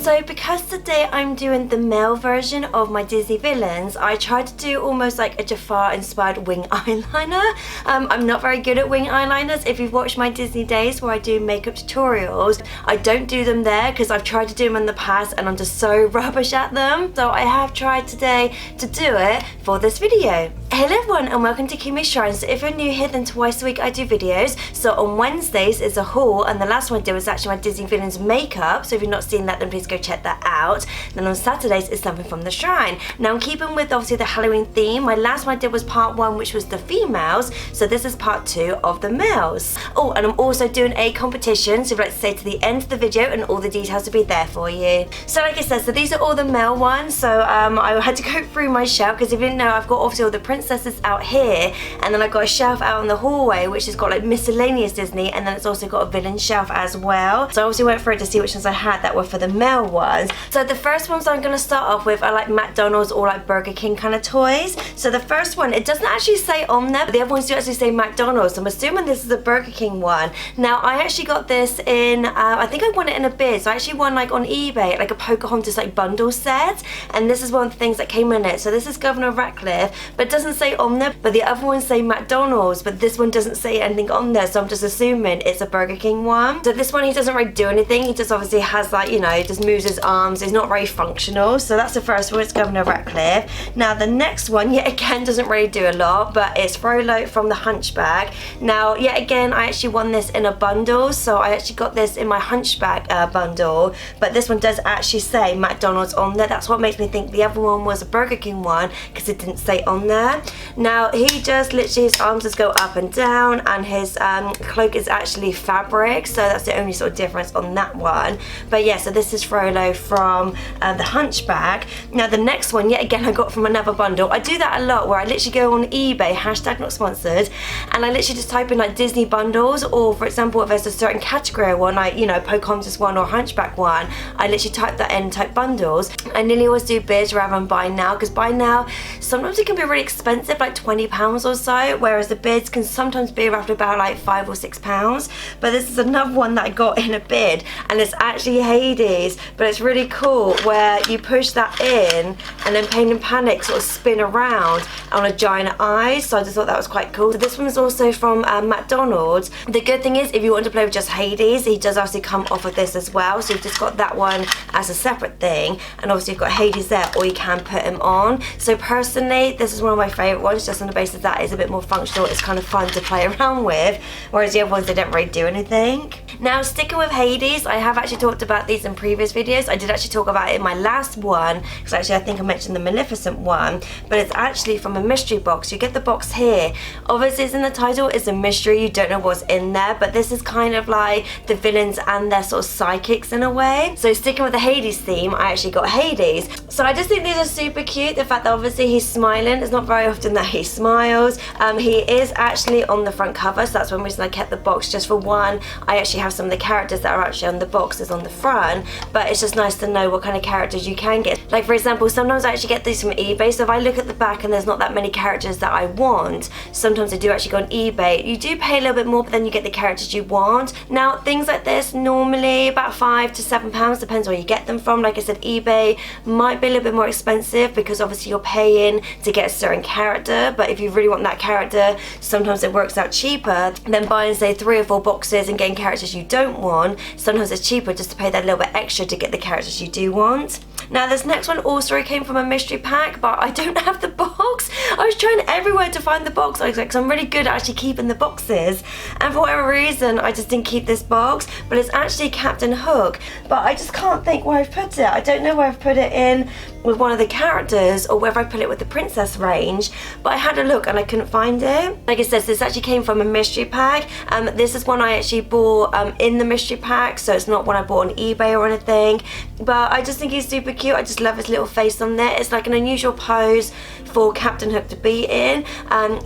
So because today I'm doing the male version of my Disney villains, I tried to do almost like a Jafar inspired wing eyeliner. I'm not very good at wing eyeliners. If you've watched my Disney days where I do makeup tutorials, I don't do them there because I've tried to do them in the past and I'm just so rubbish at them. So I have tried today to do it for this video. Hello everyone and welcome to Kimmy Shrine. So if you're new here, then twice a week I do videos. So on Wednesdays is a haul, and the last one I did was actually my Disney villains makeup. So if you've not seen that, then please go check that out. Then on Saturdays is something from the shrine. Now I'm keeping with obviously the Halloween theme. My last one I did was part 1, which was the females. So this is part 2 of the males. Oh, and I'm also doing a competition. So if you'd like to stay to the end of the video, and all the details will be there for you. So like I said, so these are all the male ones. So I had to go through my shelf because if you didn't know, I've got obviously all the princesses out here, and then I've got a shelf out in the hallway which has got like miscellaneous Disney, and then it's also got a villain shelf as well. So I obviously went through to see which ones I had that were for the male ones. So the first ones I'm going to start off with are like McDonald's or like Burger King kind of toys. So the first one, it doesn't actually say on there, but the other ones do actually say McDonald's. So I'm assuming this is a Burger King one. Now I actually got this in, I think I won it in a bid. So I actually won like on eBay, like a Pocahontas like bundle set, and this is one of the things that came in it. So this is Governor Ratcliffe, but it doesn't say on there, but the other ones say McDonald's, but this one doesn't say anything on there, so I'm just assuming it's a Burger King one. So this one, he doesn't really do anything, he just obviously has like, you know, just moves his arms, he's not very functional. So that's the first one, it's Governor Ratcliffe. Now the next one, yet again, doesn't really do a lot, but it's Frollo from the Hunchback. Now yet again, I actually won this in a bundle, so I actually got this in my Hunchback bundle, but this one does actually say McDonald's on there. That's what makes me think the other one was a Burger King one, because it didn't say on there. Now he just literally, his arms just go up and down, and his cloak is actually fabric, so that's the only sort of difference on that one. But yeah, so this is Frollo from the Hunchback. Now the next one, yet again, I got from another bundle. I do that a lot where I literally go on eBay, hashtag not sponsored, and I literally just type in like Disney bundles, or for example if there's a certain category one, like, you know, Pocahontas one or Hunchback one, I literally type that in, type bundles. I nearly always do bids rather than buy now, because buy now sometimes it can be really expensive, like £20 or so, whereas the bids can sometimes be roughly about like £5 or £6. But this is another one that I got in a bid, and it's actually Hades, but it's really cool where you push that in and then Pain and Panic sort of spin around on a giant eye. So I just thought that was quite cool. So this one is also from McDonald's. The good thing is if you want to play with just Hades, he does obviously come off of this as well, so you've just got that one as a separate thing, and obviously you've got Hades there, or you can put him on. So personally, this is one of my favourite ones, just on the basis that is a bit more functional, it's kind of fun to play around with, whereas the other ones, they don't really do anything. Now sticking with Hades, I have actually talked about these in previous videos. I did actually talk about it in my last one, because actually I think I mentioned the Maleficent one, but it's actually from a mystery box. You get the box here, obviously it's in the title, it's a mystery, you don't know what's in there, but this is kind of like the villains and their sort of psychics in a way. So sticking with the Hades theme, I actually got Hades. So I just think these are super cute. The fact that obviously he's smiling, it's not very often that he smiles. He is actually on the front cover, so that's one reason I kept the box. Just for one, I actually have some of the characters that are actually on the boxes on the front, but it's just nice to know what kind of characters you can get. Like for example, sometimes I actually get these from eBay, so if I look at the back and there's not that many characters that I want, sometimes I do actually go on eBay. You do pay a little bit more, but then you get the characters you want. Now things like this, normally about £5 to £7, depends where you get them from. Like I said, eBay might be a little bit more expensive because obviously you're paying to get a certain character, but if you really want that character, sometimes it works out cheaper than buying say 3 or 4 boxes and getting characters you don't want. Sometimes it's cheaper just to pay that little bit extra to get the characters you do want. Now this next one also came from a mystery pack, but I don't have the box. I was trying everywhere to find the box, because I'm really good at actually keeping the boxes, and for whatever reason I just didn't keep this box. But it's actually Captain Hook, but I just can't think where I've put it. I don't know where I've put it in with one of the characters, or whether I put it with the princess range, but I had a look and I couldn't find it. Like I said, this actually came from a mystery pack. This is one I actually bought in the mystery pack, so it's not one I bought on eBay or anything, but I just think he's super cute. I just love his little face on there. It's like an unusual pose for Captain Hook to be in.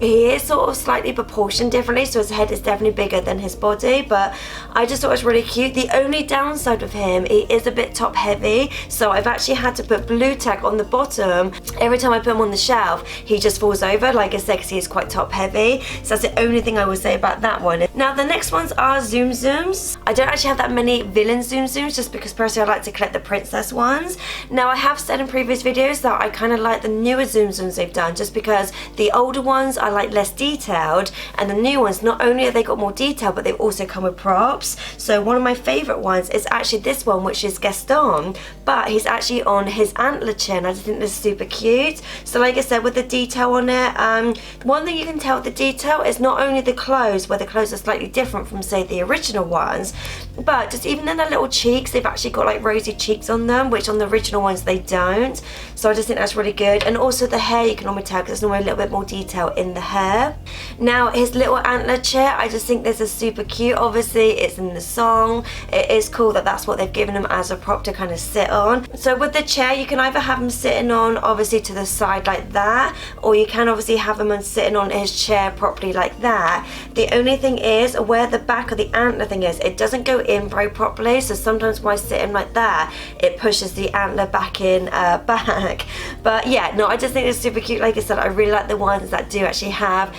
He is sort of slightly proportioned differently, so his head is definitely bigger than his body, but I just thought it was really cute. The only downside of him, he is a bit top heavy, so I've actually had to put blue tack on the bottom. Every time I put him on the shelf, he just falls over, like I said, because he is quite top heavy. So that's the only thing I would say about that one. Now the next ones are Tsum Tsums. I don't actually have that many villain Tsum Tsums, just because personally I like to collect the princess ones. Now I have said in previous videos that I kind of like the newer Tsum Tsums they've done, just because the older ones are like less detailed, and the new ones, not only have they got more detail, but they've also come with props. So one of my favourite ones is actually this one, which is Gaston, but he's actually on his antler chin. I just think this is super cute. So like I said, with the detail on it, one thing you can tell with the detail is not only the clothes, where the clothes are slightly different from say the original ones, but just even in their little cheeks, they've actually got like rosy cheeks on them, which on the original ones they don't. So I just think that's really good. And also the hair, you can normally tell because there's normally a little bit more detail in the hair. Now his little antler chair, I just think this is super cute. Obviously it's in the song, it is cool that that's what they've given him as a prop to kind of sit on. So with the chair, you can either have him sitting on obviously to the side like that, or you can obviously have him sitting on his chair properly like that. The only thing is where the back of the antler thing is, it doesn't go in very properly, so sometimes when I sit him like that, it pushes the antler back in back. But yeah, no, I just think it's super cute. Like I said, I really like the ones that do actually have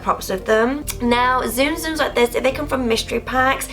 props with them. Now Tsum Tsums like this, if they come from mystery packs,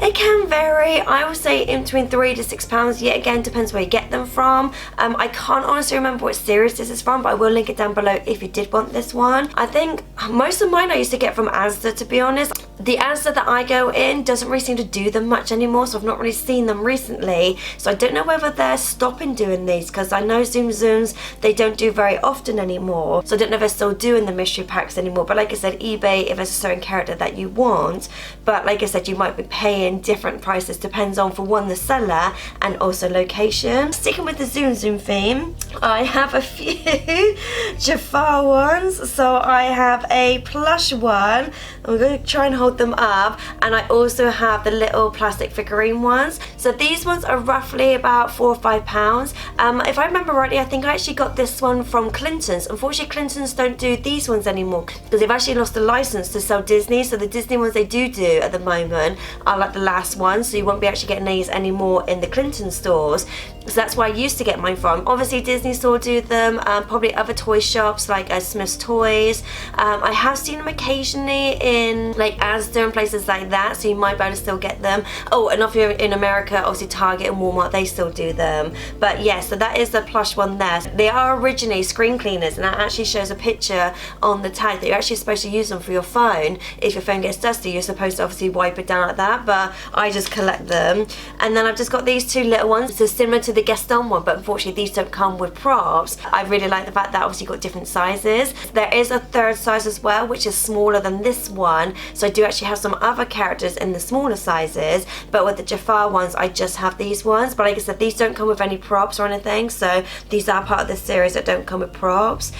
it can vary. I would say in between £3 to £6. Yet again, depends where you get them from. I can't honestly remember what series this is from, but I will link it down below if you did want this one. I think most of mine I used to get from Asda, to be honest. The Asda that I go in doesn't really seem to do them much anymore, so I've not really seen them recently. So I don't know whether they're stopping doing these, because I know Tsum Tsums, they don't do very often anymore. So I don't know if they're still doing the mystery packs anymore. But like I said, eBay, if there's a certain character that you want, but like I said, you might be paying different prices, depends on, for one, the seller and also location. Sticking with the Tsum Tsum theme, I have a few Jafar ones. So I have a plush one, I'm going to try and hold them up, and I also have the little plastic figurine ones. So these ones are roughly about £4 or £5. If I remember rightly, I think I actually got this one from Clinton's. Unfortunately, Clinton's don't do these ones anymore because they've actually lost the license to sell Disney. So the Disney ones they do at the moment are like the last ones, so you won't be actually getting these anymore in the Clinton stores. So that's where I used to get mine from. Obviously Disney store do them, probably other toy shops like Smith's Toys. I have seen them occasionally in like Asda and places like that, so you might be able to still get them. Oh, and if you're in America, obviously Target and Walmart, they still do them. But yeah, so that is the plush one there. They are originally screen cleaners, and that actually shows a picture on the tag that you're actually supposed to use them for your phone. If your phone gets dusty, you're supposed to obviously wipe it down like that, but I just collect them. And then I've just got these two little ones, so similar to the Gaston one, but unfortunately these don't come with props. I really like the fact that obviously got different sizes. There is a third size as well, which is smaller than this one, so I do actually have some other characters in the smaller sizes, but with the Jafar ones I just have these ones. But like I said, these don't come with any props or anything, so these are part of the series that don't come with props.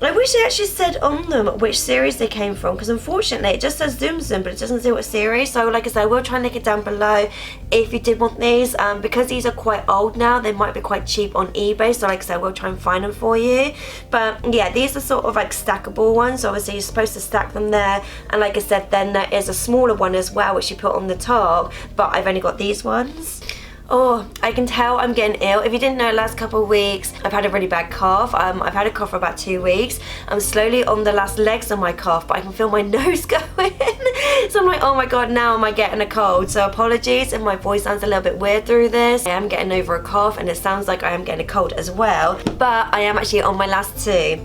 I wish they actually said on them which series they came from, because unfortunately it just says Tsum Tsum, but it doesn't say what series. So like I said, I will try and link it down below if you did want these. Because these are quite old now, they might be quite cheap on eBay, so like I said, I will try and find them for you. But yeah, these are sort of like stackable ones, so obviously you're supposed to stack them there. And like I said, then there is a smaller one as well, which you put on the top, but I've only got these ones. Oh, I can tell I'm getting ill. If you didn't know, last couple of weeks I've had a really bad cough. I've had a cough for about 2 weeks. I'm slowly on the last legs of my cough, but I can feel my nose going. So I'm like, oh my god, now am I getting a cold? So apologies if my voice sounds a little bit weird through this. I am getting over a cough, and it sounds like I am getting a cold as well, but I am actually on my last two.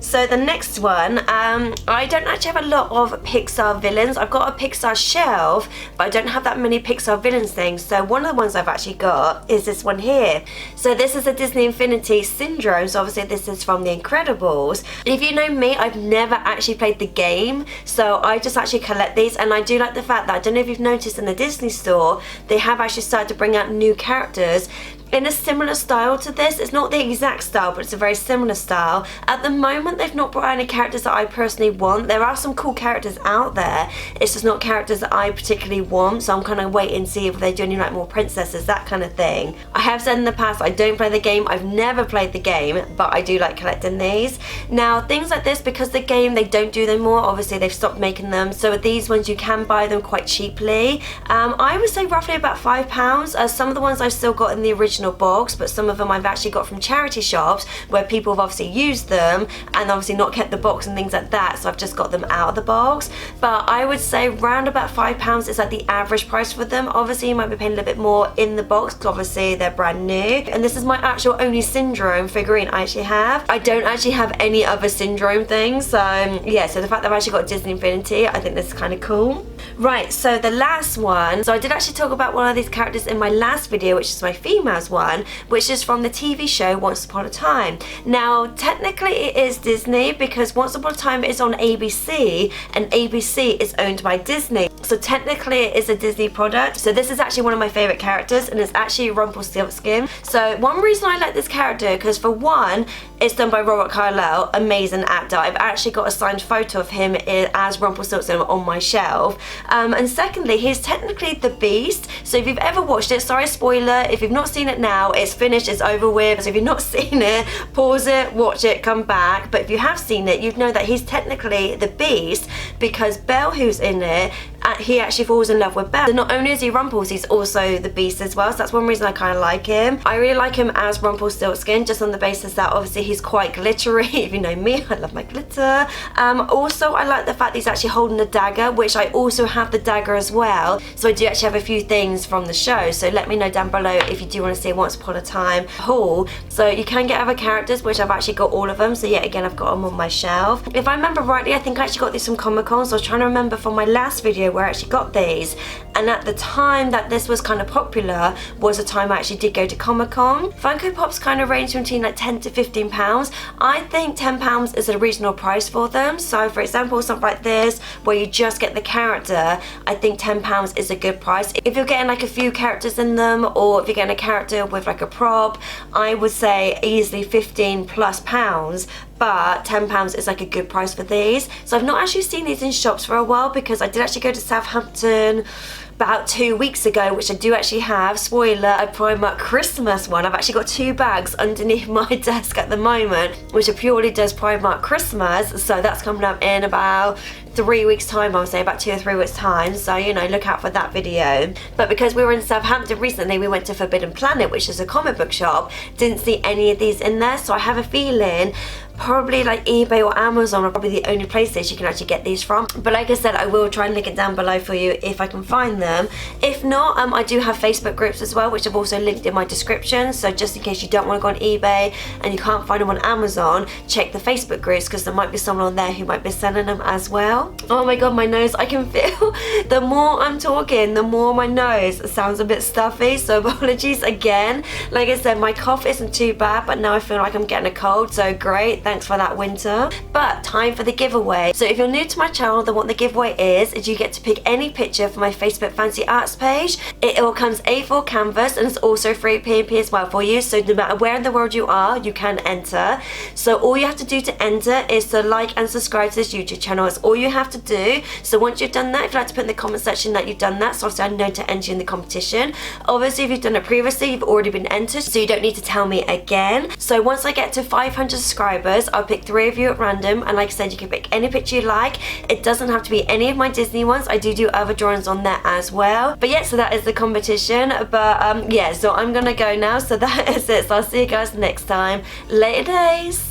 So the next one, I don't actually have a lot of Pixar villains. I've got a Pixar shelf, but I don't have that many Pixar villains things. So one of the ones I've actually got is this one here. So this is a Disney Infinity Syndrome. So obviously this is from The Incredibles. If you know me, I've never actually played the game, so I just actually collect these. And I do like the fact that, I don't know if you've noticed in the Disney store, they have actually started to bring out new characters. in a similar style to this. It's not the exact style, but it's a very similar style. At the moment, they've not brought any characters that I personally want. There are some cool characters out there. It's just not characters that I particularly want, so I'm kind of waiting to see if they do any like more princesses, that kind of thing. I have said in the past I don't play the game. I've never played the game, but I do like collecting these. Now, things like this, because the game, they don't do them more. Obviously, they've stopped making them. So with these ones, you can buy them quite cheaply. I would say roughly about £5. Some of the ones I've still got in the original box, but some of them I've actually got from charity shops where people have obviously used them and obviously not kept the box and things like that, so I've just got them out of the box. But I would say round about £5 is like the average price for them. Obviously you might be paying a little bit more in the box because obviously they're brand new. And this is my actual only Syndrome figurine I actually have. I don't actually have any other Syndrome things, so yeah, so the fact that I've actually got Disney Infinity, I think this is kind of cool. Right, so the last one, so I did actually talk about one of these characters in my last video, which is my females one, which is from the TV show Once Upon a Time. Now, technically it is Disney because Once Upon a Time is on ABC and ABC is owned by Disney. So technically it is a Disney product. So this is actually one of my favourite characters and it's actually Rumpelstiltskin. So one reason I like this character, because for one, it's done by Robert Carlyle, amazing actor. I've actually got a signed photo of him as Rumpelstiltskin on my shelf. And secondly, he's technically the Beast. So if you've ever watched it, sorry spoiler, if you've not seen it now, it's finished, it's over with. So if you've not seen it, pause it, watch it, come back. But if you have seen it, you'd know that he's technically the Beast because Belle, who's in it, he actually falls in love with Belle. So not only is he Rumpels, he's also the Beast as well. So that's one reason I kind of like him. I really like him as Rumpelstiltskin, just on the basis that obviously he's quite glittery. If you know me, I love my glitter. Also, I like the fact that he's actually holding a dagger, which I also have the dagger as well. So I do actually have a few things from the show. So let me know down below if you do want to see a Once Upon a Time haul. So you can get other characters, which I've actually got all of them. So yeah, again, I've got them on my shelf. If I remember rightly, I think I actually got these from Comic-Con. So I was trying to remember from my last video where I actually got these, and at the time that this was kind of popular was the time I actually did go to Comic-Con. Funko Pops kind of range between like £10 to £15. I think £10 is a reasonable price for them. So for example, something like this where you just get the character, I think £10 is a good price. If you're getting like a few characters in them, or if you're getting a character with like a prop, I would say easily £15+. But £10 is like a good price for these. So I've not actually seen these in shops for a while because I did actually go to Southampton about 2 weeks ago, which I do actually have, spoiler, a Primark Christmas one. I've actually got 2 bags underneath my desk at the moment, which are purely does Primark Christmas. So that's coming up in about 3 weeks time, I would say, about 2 or 3 weeks time. So, you know, look out for that video. But because we were in Southampton recently, we went to Forbidden Planet, which is a comic book shop. Didn't see any of these in there, so I have a feeling probably like eBay or Amazon are probably the only places you can actually get these from. But like I said, I will try and link it down below for you if I can find them. If not, I do have Facebook groups as well, which I've also linked in my description. So just in case you don't want to go on eBay and you can't find them on Amazon, check the Facebook groups because there might be someone on there who might be selling them as well. Oh my god, my nose, I can feel the more I'm talking, the more my nose sounds a bit stuffy. So apologies again. Like I said, my cough isn't too bad, but now I feel like I'm getting a cold. So great. Thanks for that, winter. But time for the giveaway. So if you're new to my channel, then what the giveaway is you get to pick any picture for my Facebook Fancy Arts page. It all comes A4 canvas and it's also free P&P as well for you. So no matter where in the world you are, you can enter. So all you have to do to enter is to like and subscribe to this YouTube channel. That's all you have to do. So once you've done that, if you'd like to put in the comment section that you've done that, so obviously I know to enter you in the competition. Obviously, if you've done it previously, you've already been entered, so you don't need to tell me again. So once I get to 500 subscribers, I'll pick 3 of you at random, and like I said, you can pick any picture you like. It doesn't have to be any of my Disney ones. I do other drawings on there as well. But yeah, so that is the competition. But yeah, so I'm gonna go now. So that is it. So I'll see you guys next time. Later days.